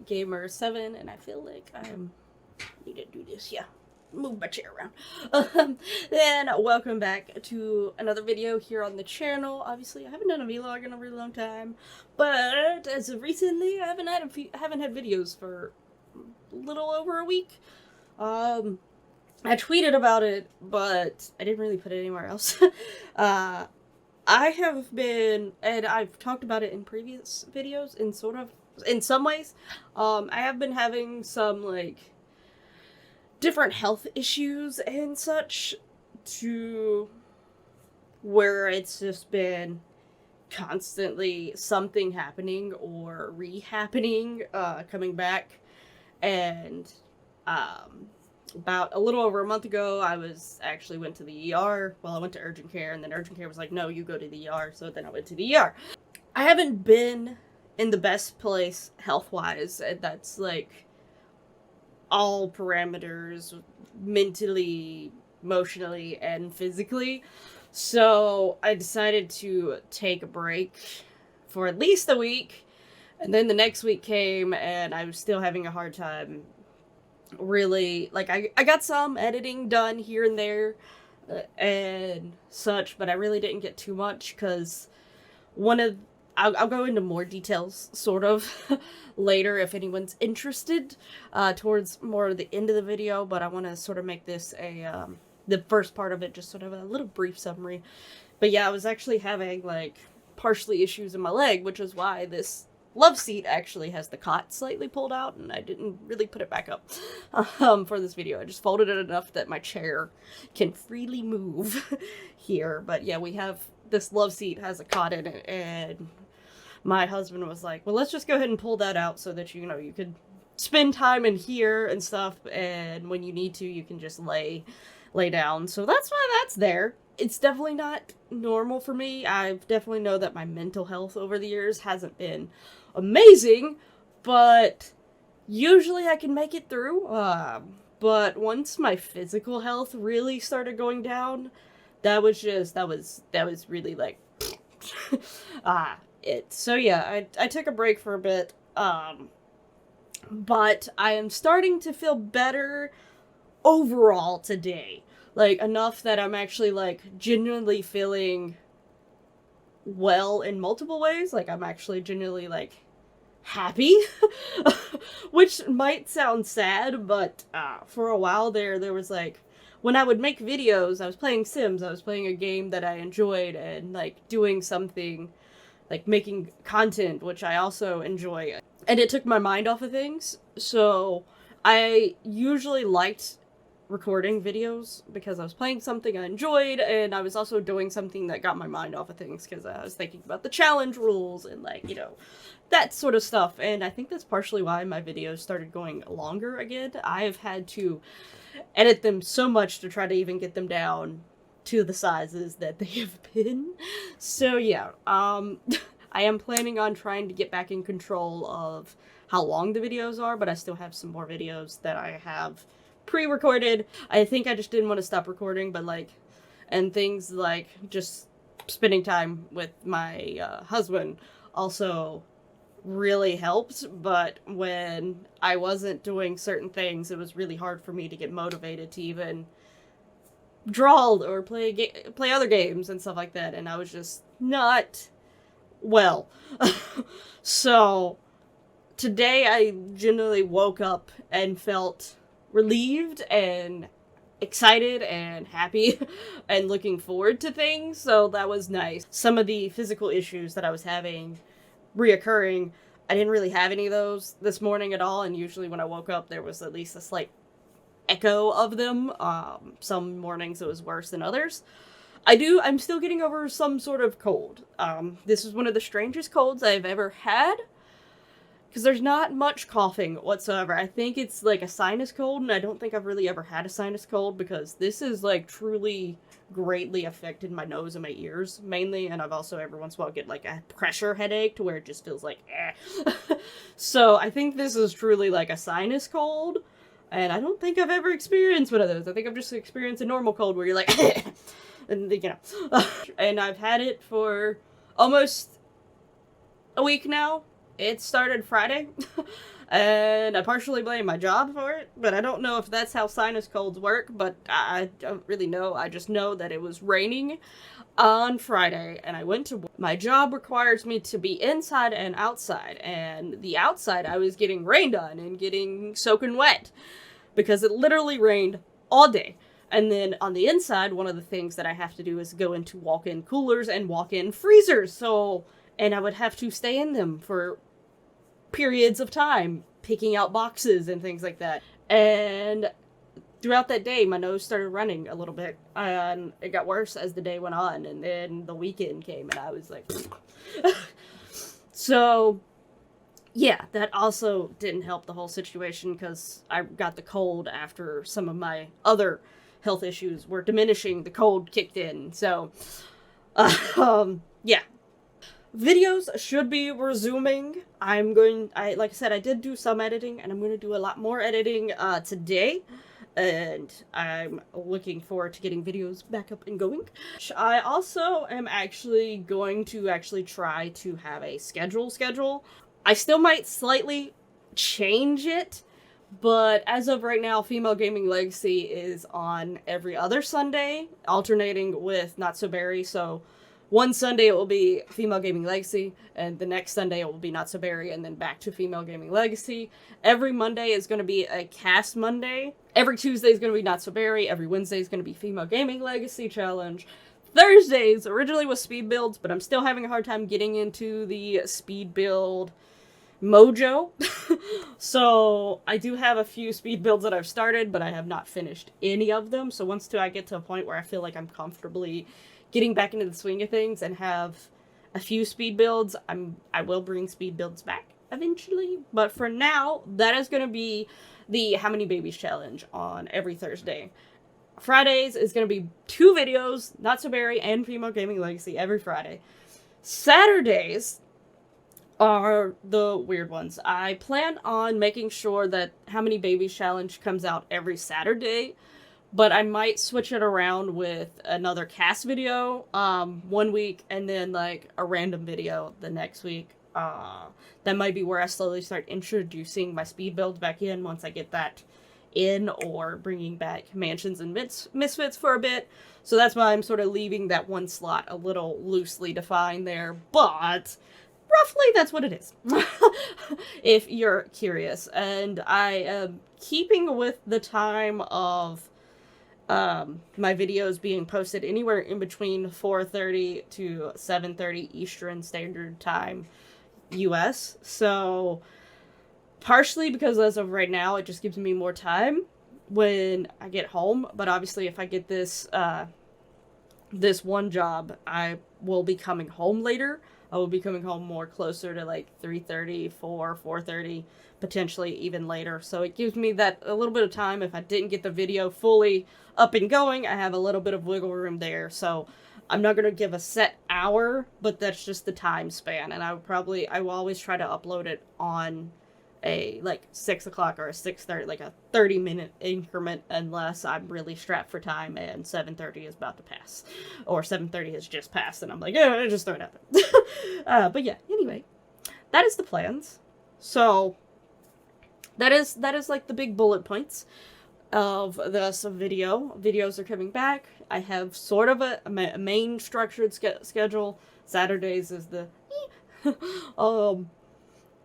Gamer7, and I feel like I need to do this, yeah. Move my chair around. And welcome back to another video here on the channel. Obviously, I haven't done a vlog in a really long time, but as of recently, I haven't had videos for a little over a week. I tweeted about it, but I didn't really put it anywhere else. I have been, and I've talked about it in previous videos, in some ways. I have been having some, like, different health issues and such, to where it's just been constantly something happening or re-happening, coming back. And about a little over a month ago, I went to the ER. Well, I went to urgent care, and then urgent care was like, no, you go to the ER. So then I went to the ER. I haven't been in the best place health-wise, and that's like all parameters, mentally, emotionally, and physically. So I decided to take a break for at least a week, and then the next week came, and I was still having a hard time. Really, like, I got some editing done here and there, and such, but I really didn't get too much, because I'll go into more details, sort of, later if anyone's interested, towards more of the end of the video, but I want to sort of make this the first part of it just sort of a little brief summary. But yeah, I was actually having, like, partially issues in my leg, which is why this love seat actually has the cot slightly pulled out, and I didn't really put it back up for this video. I just folded it enough that my chair can freely move here. But yeah, this love seat has a cot in it, and my husband was like, well, let's just go ahead and pull that out so that, you could spend time in here and stuff, and when you need to, you can just lay down. So that's why that's there. It's definitely not normal for me. I definitely know that my mental health over the years hasn't been amazing, but usually I can make it through. But once my physical health really started going down, that was really like, it. So yeah, I took a break for a bit, but I am starting to feel better overall today. Like, enough that I'm actually, like, genuinely feeling well in multiple ways. Like, I'm actually genuinely, like, happy. Which might sound sad, but for a while there was, like, when I would make videos, I was playing Sims, I was playing a game that I enjoyed, and, like, doing something, like, making content, which I also enjoy. And it took my mind off of things, so I usually liked recording videos because I was playing something I enjoyed, and I was also doing something that got my mind off of things because I was thinking about the challenge rules and, like, that sort of stuff. And I think that's partially why my videos started going longer again. I've had to edit them so much to try to even get them down to the sizes that they have been. So yeah, I am planning on trying to get back in control of how long the videos are, but I still have some more videos that I have pre-recorded. I think I just didn't want to stop recording, but, like, and things like just spending time with my husband also really helped. But when I wasn't doing certain things, it was really hard for me to get motivated to even draw or play other games and stuff like that, and I was just not well. So today I genuinely woke up and felt relieved and excited and happy and looking forward to things, so that was nice. Some of the physical issues that I was having reoccurring, I didn't really have any of those this morning at all, and usually when I woke up there was at least a slight echo of them. Some mornings it was worse than others. I'm still getting over some sort of cold. This is one of the strangest colds I've ever had, because there's not much coughing whatsoever. I think it's like a sinus cold, and I don't think I've really ever had a sinus cold, because this is, like, truly greatly affected my nose and my ears, mainly, and I've also every once in a while get, like, a pressure headache to where it just feels like, eh. So I think this is truly, like, a sinus cold, and I don't think I've ever experienced one of those. I think I've just experienced a normal cold where you're like, and, and I've had it for almost a week now. It started Friday, And I partially blame my job for it, but I don't know if that's how sinus colds work, but I don't really know. I just know that it was raining on Friday, and I went to work. My job requires me to be inside and outside, and the outside I was getting rained on and getting soaking wet because it literally rained all day. And then on the inside, one of the things that I have to do is go into walk-in coolers and walk-in freezers. And I would have to stay in them for periods of time, picking out boxes and things like that. And throughout that day, my nose started running a little bit, and it got worse as the day went on, and then the weekend came, and I was like... So, yeah, that also didn't help the whole situation, because I got the cold after some of my other health issues were diminishing. The cold kicked in, so, yeah. Videos should be resuming. Like I said, I did do some editing, and I'm going to do a lot more editing, today. And I'm looking forward to getting videos back up and going. I also am actually going to try to have a schedule. I still might slightly change it, but as of right now, Female Gaming Legacy is on every other Sunday, alternating with Not So Berry. So one Sunday it will be Female Gaming Legacy, and the next Sunday it will be Not So Berry, and then back to Female Gaming Legacy. Every Monday is going to be a cast Monday. Every Tuesday is going to be Not So Berry. Every Wednesday is going to be Female Gaming Legacy Challenge. Thursdays originally was speed builds, but I'm still having a hard time getting into the speed build mojo. So I do have a few speed builds that I've started, but I have not finished any of them. So once I get to a point where I feel like I'm comfortably getting back into the swing of things and have a few speed builds, I will bring speed builds back eventually. But for now, that is going to be the How Many Babies Challenge on every Thursday. Fridays is going to be 2 videos, Not So Berry and Female Gaming Legacy every Friday. Saturdays are the weird ones. I plan on making sure that How Many Babies Challenge comes out every Saturday, but I might switch it around with another cast video one week, and then like a random video the next week. That might be where I slowly start introducing my speed builds back in once I get that in, or bringing back Mansions and Misfits for a bit. So that's why I'm sort of leaving that one slot a little loosely defined there, but roughly that's what it is. If you're curious. And I am keeping with the time of my videos being posted anywhere in between 4:30 to 7:30 Eastern Standard Time, US. So partially because as of right now, it just gives me more time when I get home. But obviously, if I get this this one job, I will be coming home later. I will be coming home more closer to like 3:30, 4:30, potentially even later. So it gives me that a little bit of time. If I didn't get the video fully up and going, I have a little bit of wiggle room there. So I'm not going to give a set hour, but that's just the time span. And I will always try to upload it on a like 6 o'clock or a 6:30, like a 30-minute increment, unless I'm really strapped for time and 7:30 is about to pass, or 7:30 has just passed and I'm like, yeah, just throw it out there. But yeah, anyway, that is the plans. So that is like the big bullet points of this video. Videos are coming back. I have sort of a main structured schedule. Saturdays is the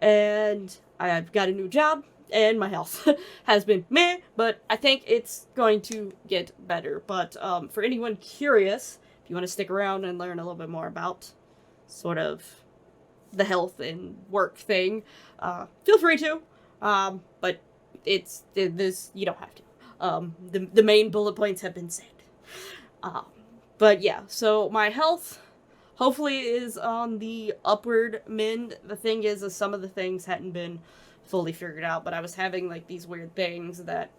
and I've got a new job, and my health has been meh, but I think it's going to get better. But for anyone curious, if you want to stick around and learn a little bit more about sort of the health and work thing, feel free to. But this you don't have to. The main bullet points have been said. But yeah, so my health hopefully is on the upward mend. The thing is some of the things hadn't been fully figured out, but I was having like these weird things that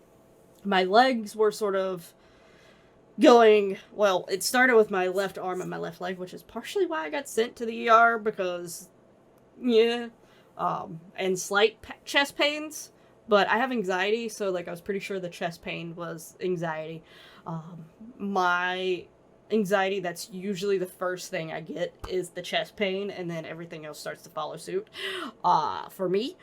my legs were sort of going, well, it started with my left arm and my left leg, which is partially why I got sent to the ER, because, yeah, and slight chest pains, but I have anxiety, so like I was pretty sure the chest pain was anxiety. My anxiety, that's usually the first thing I get, is the chest pain, and then everything else starts to follow suit, for me.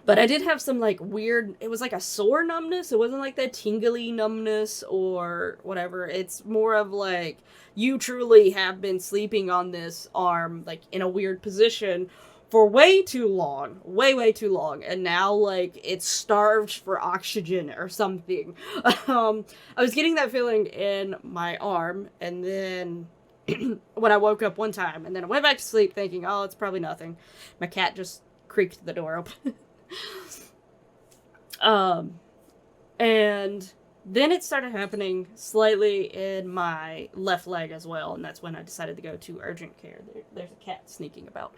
But I did have some like weird, it was like a sore numbness. It wasn't like that tingly numbness or whatever. It's more of like you truly have been sleeping on this arm like in a weird position for way too long. Way too long. And now like it's starved for oxygen or something. I was getting that feeling in my arm, and then when I woke up one time, and then I went back to sleep thinking, oh, it's probably nothing. My cat just creaked the door open. And then it started happening slightly in my left leg as well, and that's when I decided to go to urgent care. There's a cat sneaking about.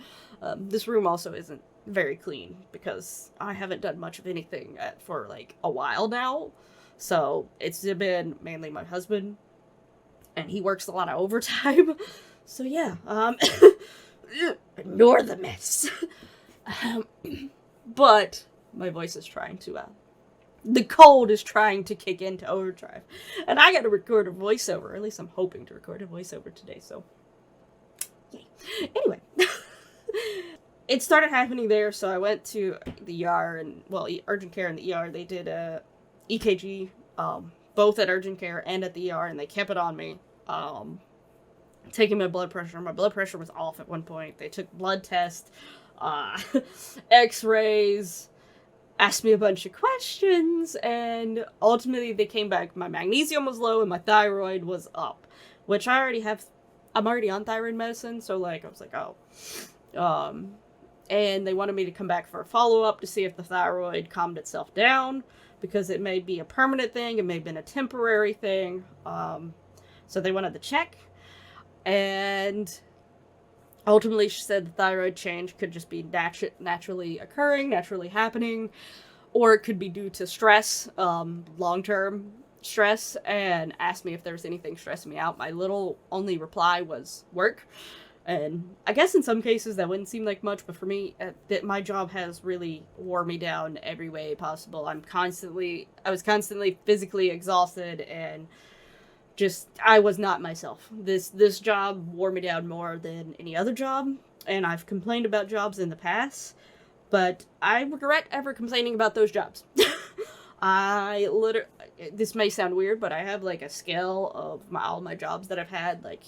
This room also isn't very clean because I haven't done much of anything for like a while now. So it's been mainly my husband, and he works a lot of overtime. So yeah, ignore the mess. But my voice is trying to, the cold is trying to kick into overdrive. And I gotta record a voiceover, or at least I'm hoping to record a voiceover today, so yay. Anyway, it started happening there, so I went to the ER, and, well, urgent care and the ER. They did a EKG, both at urgent care and at the ER, and they kept it on me, taking my blood pressure. My blood pressure was off at one point. They took blood tests, x-rays, asked me a bunch of questions, and ultimately they came back. My magnesium was low and my thyroid was up, which I'm already on thyroid medicine, so like I was like, oh. And they wanted me to come back for a follow-up to see if the thyroid calmed itself down, because it may be a permanent thing, it may have been a temporary thing. So they wanted to check, and ultimately, she said the thyroid change could just be naturally occurring, naturally happening, or it could be due to stress, long-term stress, and asked me if there was anything stressing me out. My little only reply was work, and I guess in some cases that wouldn't seem like much, but for me, my job has really wore me down every way possible. I was constantly physically exhausted, and I was not myself. This job wore me down more than any other job, and I've complained about jobs in the past, but I regret ever complaining about those jobs. This may sound weird, but I have like a scale of all my jobs that I've had, like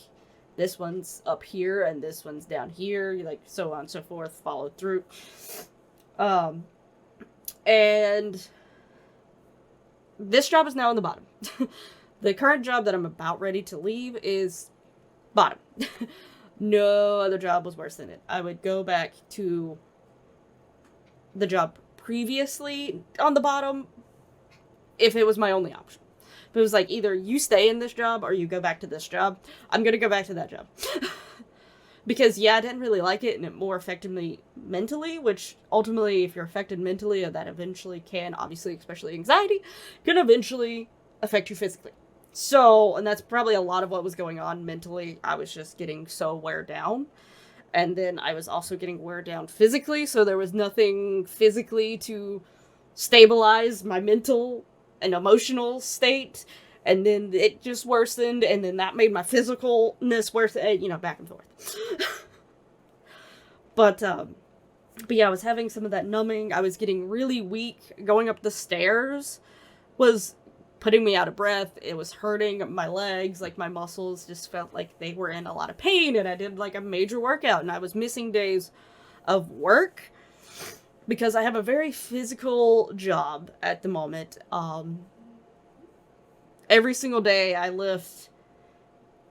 this one's up here and this one's down here, like so on and so forth, followed through. And this job is now on the bottom. The current job that I'm about ready to leave is bottom. No other job was worse than it. I would go back to the job previously on the bottom if it was my only option. If it was like, either you stay in this job or you go back to this job, I'm gonna go back to that job. Because, yeah, I didn't really like it, and it more affected me mentally, which ultimately, if you're affected mentally, that eventually can, obviously, especially anxiety, can eventually affect you physically. So, and that's probably a lot of what was going on mentally. I was just getting so wear down. And then I was also getting wear down physically, so there was nothing physically to stabilize my mental and emotional state. And then it just worsened, and then that made my physicalness worse, back and forth. But yeah, I was having some of that numbing. I was getting really weak. Going up the stairs was putting me out of breath. It was hurting my legs. Like, my muscles just felt like they were in a lot of pain, and I did like a major workout, and I was missing days of work because I have a very physical job at the moment. Every single day I lift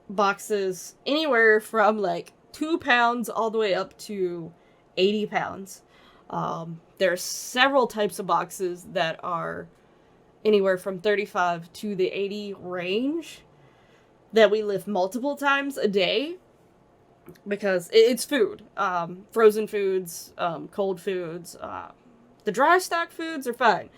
boxes anywhere from like 2 pounds all the way up to 80 pounds. There are several types of boxes that are anywhere from 35 to the 80 range that we lift multiple times a day, because it's food. Frozen foods, cold foods, the dry stock foods are fine.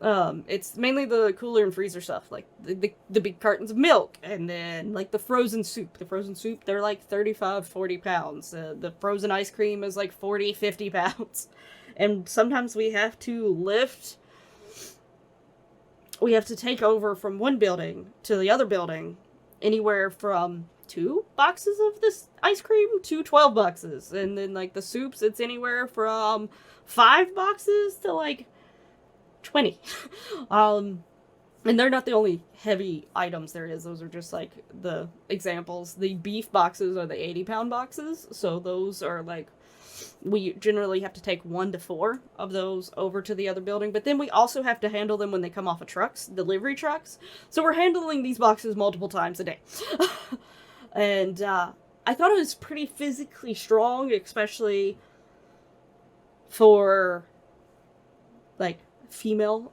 It's mainly the cooler and freezer stuff, like the big cartons of milk, and then like the frozen soup. The frozen soup, they're like 35, 40 pounds. The frozen ice cream is like 40, 50 pounds. And sometimes we have to take over from one building to the other building anywhere from 2 boxes of this ice cream to 12 boxes. And then, like, the soups, it's anywhere from 5 boxes to, like, 20. And they're not the only heavy items there is. Those are just, like, the examples. The beef boxes are the 80-pound boxes. So those are, like, we generally have to take 1 to 4 of those over to the other building. But then we also have to handle them when they come off of trucks, delivery trucks. So we're handling these boxes multiple times a day. And I thought it was pretty physically strong, especially for, like, female,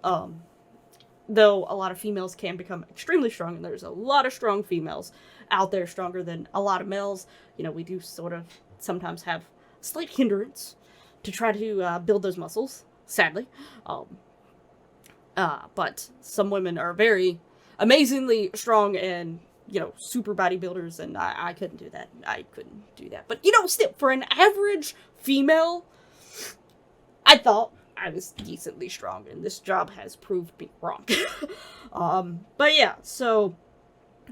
though a lot of females can become extremely strong, and there's a lot of strong females out there, stronger than a lot of males. You know, we do sort of sometimes have slight hindrance to try to build those muscles, sadly. But some women are very amazingly strong and, you know, super bodybuilders, and I couldn't do that. I couldn't do that. But, you know, still, for an average female, I thought I was decently strong, and this job has proved me wrong. But yeah, so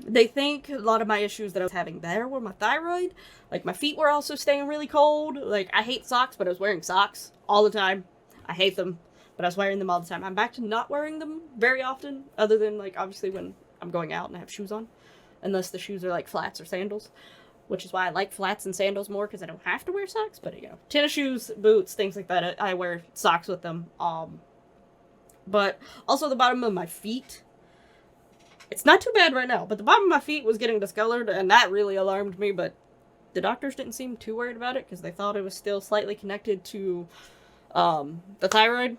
they think a lot of my issues that I was having there were my thyroid. Like, my feet were also staying really cold. Like, I hate socks, but I was wearing socks all the time. I hate them, but I was wearing them all the time. I'm back to not wearing them very often, other than, like, obviously when I'm going out and I have shoes on. Unless the shoes are, like, flats or sandals. Which is why I like flats and sandals more, because I don't have to wear socks. But, you know, tennis shoes, boots, things like that, I wear socks with them. But also the bottom of my feet, it's not too bad right now, but the bottom of my feet was getting discolored, and that really alarmed me. But the doctors didn't seem too worried about it, because they thought it was still slightly connected to the thyroid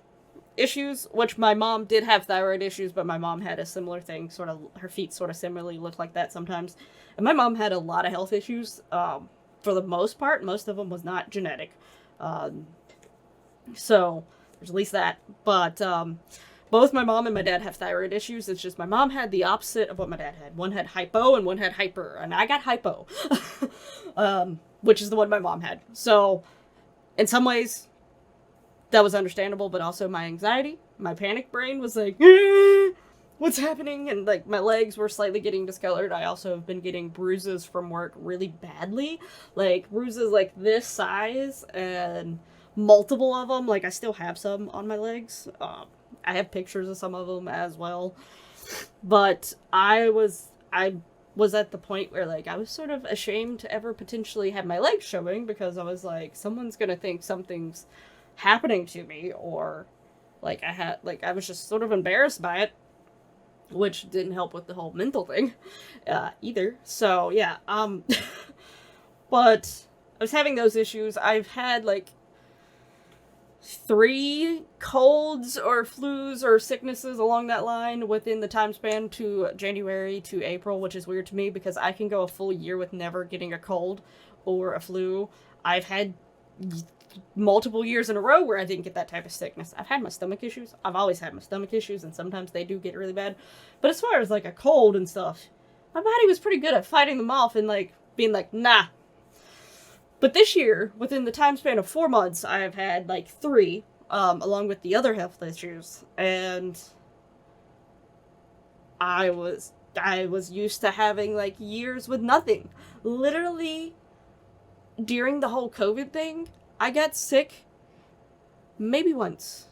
issues, which my mom did have thyroid issues, but my mom had a similar thing, sort of, her feet sort of similarly look like that sometimes. And my mom had a lot of health issues, for the most part. Most of them was not genetic. So, there's at least that. But, both my mom and my dad have thyroid issues. It's just my mom had the opposite of what my dad had. One had hypo and one had hyper. And I got hypo. Which is the one my mom had. So, in some ways, that was understandable, but also my anxiety, my panic brain was like, what's happening? And, like, my legs were slightly getting discolored. I also have been getting bruises from work really badly. Like, bruises like this size, and multiple of them. Like, I still have some on my legs. I have pictures of some of them as well. But I was at the point where, like, I was sort of ashamed to ever potentially have my legs showing, because I was like, someone's gonna think something's happening to me, or, like, I was just sort of embarrassed by it. Which didn't help with the whole mental thing, either. So, yeah, but I was having those issues. I've had, like, 3 colds or flus or sicknesses along that line within the time span to January to April, which is weird to me, because I can go a full year with never getting a cold or a flu. I've had multiple years in a row where I didn't get that type of sickness. I've had my stomach issues. I've always had my stomach issues, and sometimes they do get really bad. But as far as, like, a cold and stuff, my body was pretty good at fighting them off and, like, being like, nah. But this year, within the time span of 4 months, I have had, like, 3, along with the other health issues. And I was used to having, like, years with nothing. Literally, during the whole COVID thing, I got sick maybe once.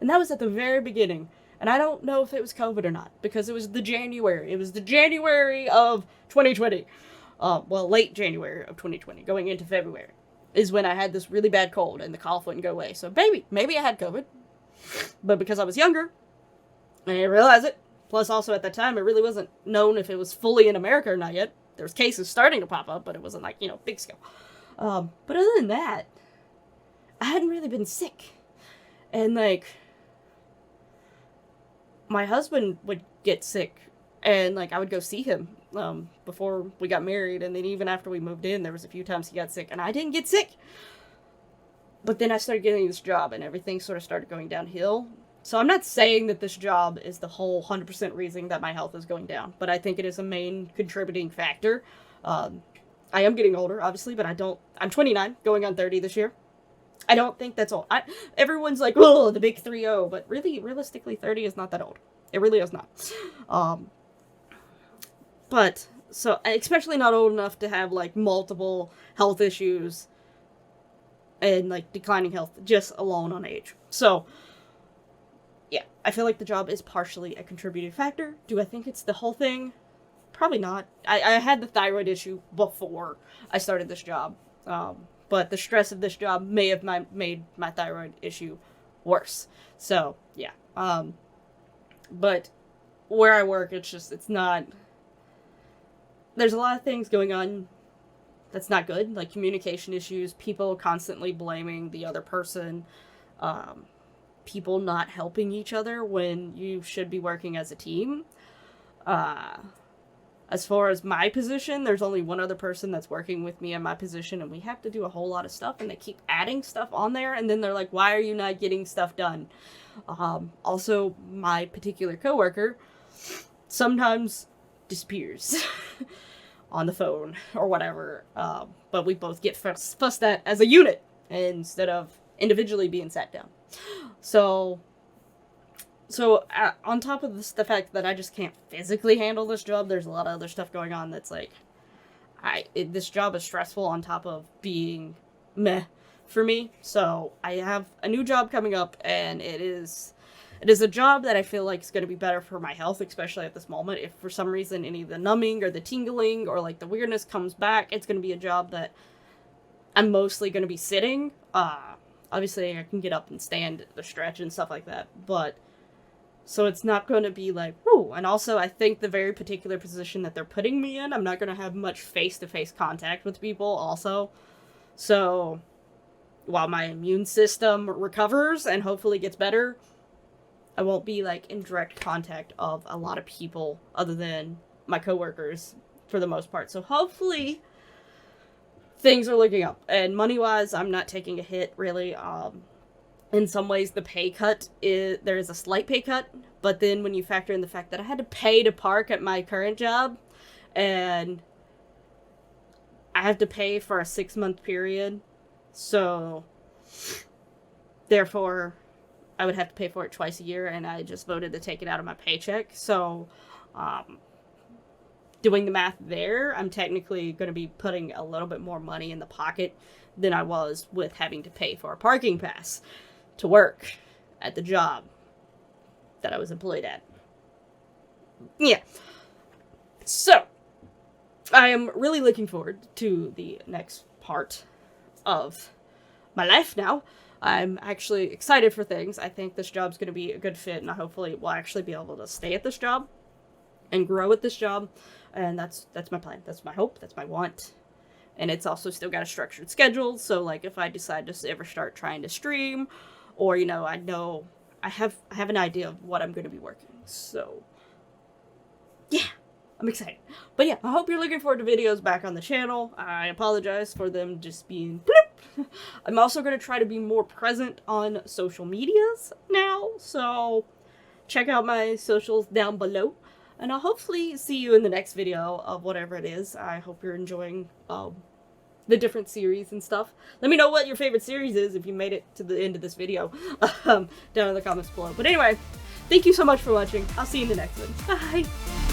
And that was at the very beginning. And I don't know if it was COVID or not, because it was the January. It was the January of 2020. Well, late January of 2020, going into February, is when I had this really bad cold and the cough wouldn't go away. So maybe I had COVID. But because I was younger, I didn't realize it. Plus, also at that time, it really wasn't known if it was fully in America or not yet. There was cases starting to pop up, but it wasn't, like, you know, big scale. But other than that, I hadn't really been sick. And, like, my husband would get sick, and, like, I would go see him before we got married, and then even after we moved in, there was a few times he got sick, and I didn't get sick. But then I started getting this job, and everything sort of started going downhill. So I'm not saying that this job is the whole 100% reason that my health is going down, but I think it is a main contributing factor. I am getting older, obviously, but I'm 29, going on 30 this year. I don't think that's old. Everyone's like, oh, the big 3-0, but really, realistically, 30 is not that old. It really is not. But so especially not old enough to have like multiple health issues and like declining health just alone on age. So yeah, I feel like the job is partially a contributing factor. Do I think it's the whole thing? Probably not. I had the thyroid issue before I started this job, but the stress of this job may have made my thyroid issue worse. So yeah, but where I work, it's not. There's a lot of things going on that's not good, like communication issues, people constantly blaming the other person, people not helping each other when you should be working as a team. As far as my position, there's only one other person that's working with me in my position, and we have to do a whole lot of stuff, and they keep adding stuff on there, and then they're like, why are you not getting stuff done? Also, my particular coworker sometimes disappears on the phone or whatever, but we both get fussed at as a unit instead of individually being sat down. So on top of the fact that I just can't physically handle this job, there's a lot of other stuff going on that's like, this job is stressful on top of being meh for me. So I have a new job coming up, and it is a job that I feel like is going to be better for my health, especially at this moment. If for some reason any of the numbing or the tingling or like the weirdness comes back, it's going to be a job that I'm mostly going to be sitting. Obviously I can get up and stand the stretch and stuff like that, but so it's not going to be like, whoo. And also, I think the very particular position that they're putting me in, I'm not going to have much face-to-face contact with people also. So, while my immune system recovers and hopefully gets better, I won't be, like, in direct contact of a lot of people other than my coworkers for the most part. So, hopefully, things are looking up. And money-wise, I'm not taking a hit, really. In some ways, the pay cut there is a slight pay cut, but then when you factor in the fact that I had to pay to park at my current job, and I have to pay for a 6-month period, so therefore I would have to pay for it twice a year, and I just voted to take it out of my paycheck. So doing the math there, I'm technically going to be putting a little bit more money in the pocket than I was with having to pay for a parking pass to work at the job that I was employed at. Yeah. So, I am really looking forward to the next part of my life now. I'm actually excited for things. I think this job's going to be a good fit, and I hopefully will actually be able to stay at this job and grow at this job. And that's my plan. That's my hope. That's my want. And it's also still got a structured schedule. So, like, if I decide to ever start trying to stream, or, you know I have an idea of what I'm going to be working. So, yeah, I'm excited. But yeah, I hope you're looking forward to videos back on the channel. I apologize for them just being bloop. I'm also going to try to be more present on social medias now. So, check out my socials down below. And I'll hopefully see you in the next video of whatever it is. I hope you're enjoying the different series and stuff. Let me know what your favorite series is if you made it to the end of this video down in the comments below. But anyway, thank you so much for watching. I'll see you in the next one. Bye!